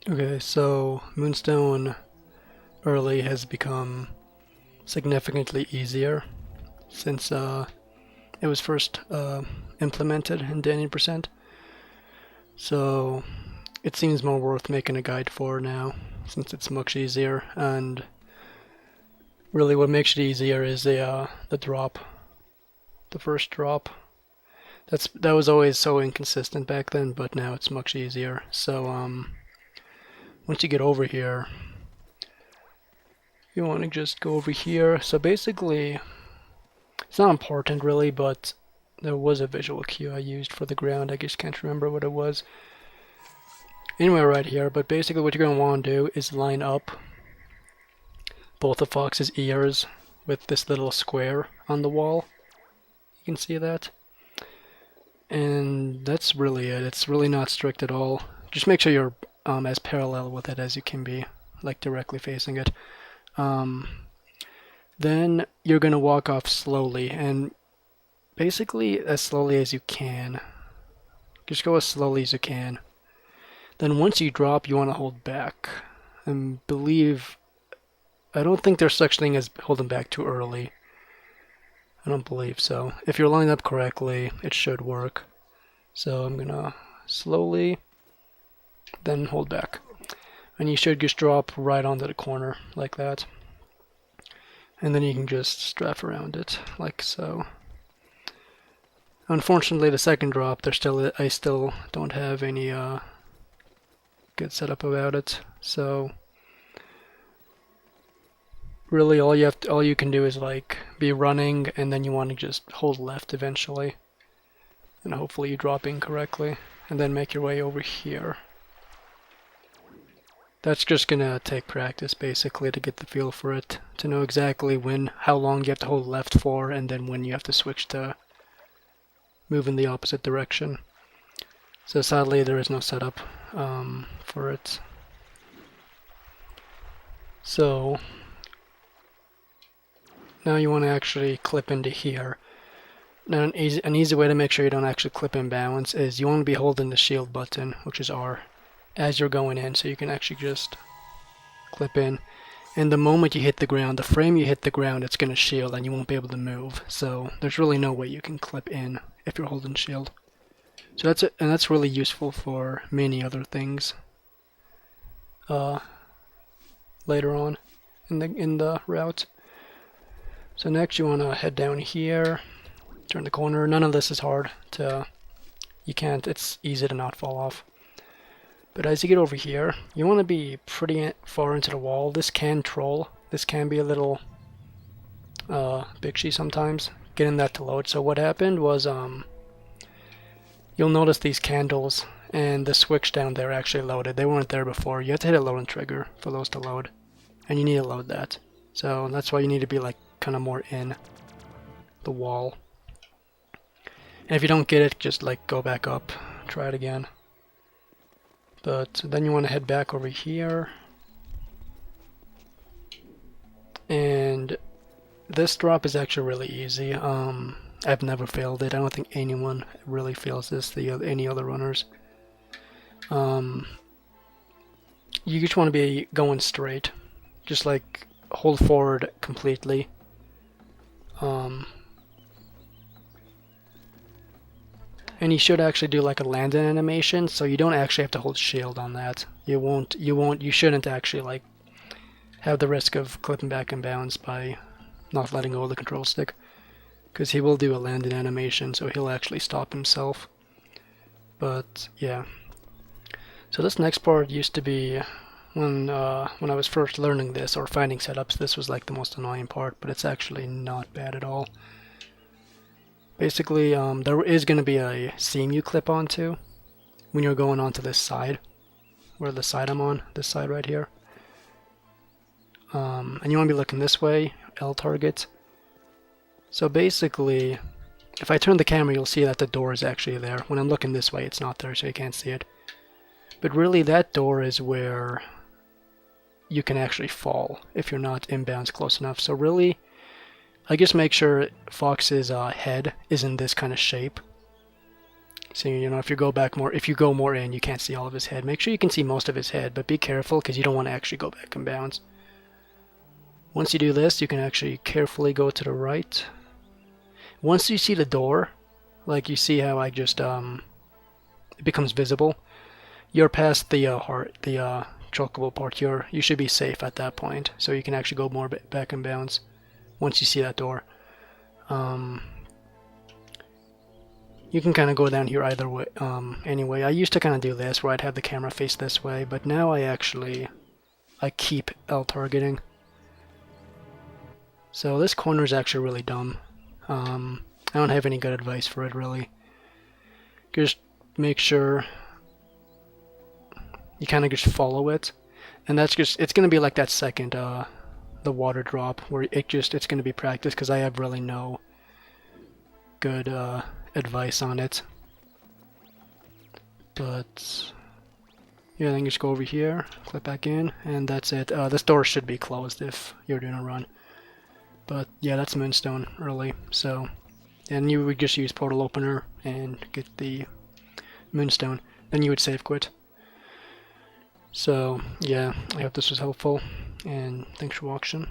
Okay, so MoonStone early has become significantly easier since it was first implemented in 90%. So it seems more worth making a guide for now since it's much easier. And really, what makes it easier is the drop, the first drop. That was always so inconsistent back then, but now it's much easier. So once you get over here, you want to just go over here. So basically, it's not important really, but there was a visual cue I used for the ground. I just can't remember what it was. Anyway, right here, but basically what you're going to want to do is line up both the fox's ears with this little square on the wall. You can see that. And that's really it. It's really not strict at all. Just make sure you're as parallel with it as you can be, like directly facing it. Then you're going to walk off slowly, and basically as slowly as you can. Just go as slowly as you can. Then once you drop, you want to hold back. And I don't think there's such thing as holding back too early. I don't believe so. If you're lined up correctly, it should work. So I'm gonna slowly, then hold back. And you should just drop right onto the corner like that. And then you can just strap around it like so. Unfortunately, the second drop, I still don't have any good setup about it. So really, all you can do is like be running, and then you want to just hold left eventually, and hopefully you drop in correctly, and then make your way over here. That's just gonna take practice basically to get the feel for it, to know exactly how long you have to hold left for, and then when you have to switch to move in the opposite direction. So sadly, there is no setup for it. So now you want to actually clip into here. Now an easy way to make sure you don't actually clip in balance is you want to be holding the shield button, which is R, as you're going in, so you can actually just clip in. And the moment you hit the ground, the frame you hit the ground, it's going to shield and you won't be able to move. So there's really no way you can clip in if you're holding shield. So that's it, and that's really useful for many other things later on in the route. So next you want to head down here, turn the corner. None of this is hard it's easy to not fall off. But as you get over here, you want to be pretty far into the wall. This can troll. This can be a little bitchy sometimes, getting that to load. So what happened was you'll notice these candles and the switch down there actually loaded. They weren't there before. You have to hit a loading trigger for those to load, and you need to load that. So that's why you need to be like kind of more in the wall. And if you don't get it, just like go back up, try it again. But then you want to head back over here. And this drop is actually really easy. I've never failed it. I don't think anyone really fails this, any other runners. You just want to be going straight. Just like hold forward completely. And you should actually do like a landing animation, so you don't actually have to hold shield on that. You shouldn't actually like have the risk of clipping back in bounds by not letting go of the control stick, because he will do a landing animation, so he'll actually stop himself. But yeah, so this next part used to be when I was first learning this or finding setups. This was like the most annoying part, but it's actually not bad at all. Basically, there is going to be a seam you clip onto when you're going onto this side, where the side I'm on, this side right here. And you want to be looking this way, L target. So basically, if I turn the camera, you'll see that the door is actually there. When I'm looking this way, it's not there, so you can't see it. But really, that door is where you can actually fall if you're not inbounds close enough. So really, I just make sure Fox's head is in this kind of shape. So, you know, if you go back more, if you go more in, you can't see all of his head. Make sure you can see most of his head, but be careful because you don't want to actually go back and bounce. Once you do this, you can actually carefully go to the right. Once you see the door, like you see how I just, it becomes visible, you're past the chokeable part. You should be safe at that point, so you can actually go more back and bounce once you see that door. You can kind of go down here either way. Anyway, I used to kind of do this where I'd have the camera face this way, but now I keep L targeting. So this corner is actually really dumb. I don't have any good advice for it really. Just make sure you kind of just follow it, and it's gonna be like that second the water drop where it's gonna be practice because I have really no good advice on it. But yeah, then just go over here, clip back in, and that's it. This door should be closed if you're doing a run. But yeah, that's MoonStone early. So, and you would just use portal opener and get the MoonStone. Then you would save quit. So yeah, I hope this was helpful, and thanks for watching.